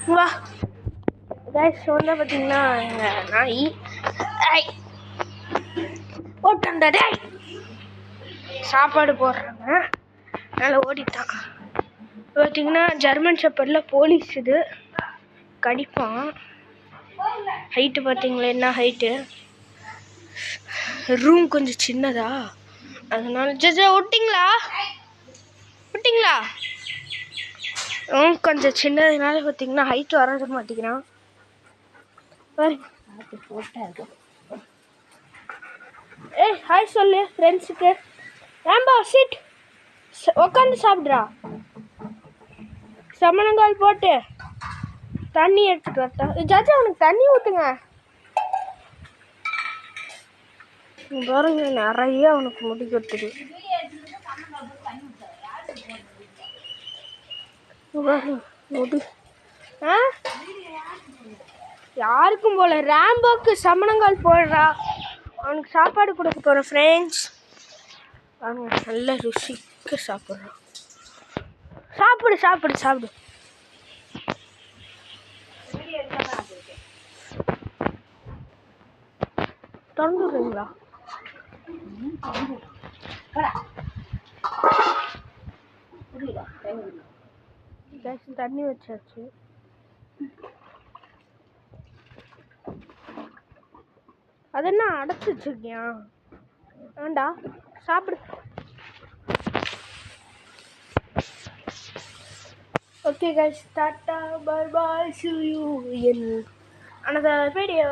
வா கைஸ் வந்து பார்த்தீங்கன்னா நாய் ஓட்டண்டா டேய் சாப்பாடு போடுறாங்க அதனால ஓடிட்டான். பார்த்தீங்கன்னா ஜெர்மன் ஷெப்பர்டில் போலீஸ் இது கடிப்பான். ஹைட்டு பார்த்தீங்களா என்ன ஹைட்டு, ரூம் கொஞ்சம் சின்னதா அதனால ஜெஜா விட்டிங்களா ரூம் கொஞ்சம் சின்னதுனால பார்த்தீங்கன்னா ஹைட்டு வர மாட்டேங்கிறான். ஏய் ஹாய் சொல்லு ஃப்ரெண்ட்ஸுக்கு. ஏம்பா சிட் உக்காந்து சாப்பிட்றா. சமணங்கால் போட்டு தண்ணி எடுத்துட்டு வரட்டா? ஜாஜா அவனுக்கு தண்ணி ஊற்றுங்க. பாருங்க நிறைய அவனுக்கு முடி கொட்டுது. முடி யாருக்கும் போல ரேம்போக்கு சமணங்கால் போடுறா. அவனுக்கு சாப்பாடு கொடுக்க போகிற ஃப்ரெண்ட்ஸ். அவனுங்க நல்ல ருசிக்கு சாப்பிட்றான். சாப்பிடு சாப்பிடு சாப்பிடு. திறந்துடுறீங்களா? தண்ணி வச்சாச்சு. அதென்ன அடைச்சி வச்சிருக்கியா? வேண்டா சாப்பிடு. Okay guys, tata, bye bye, see you in another video.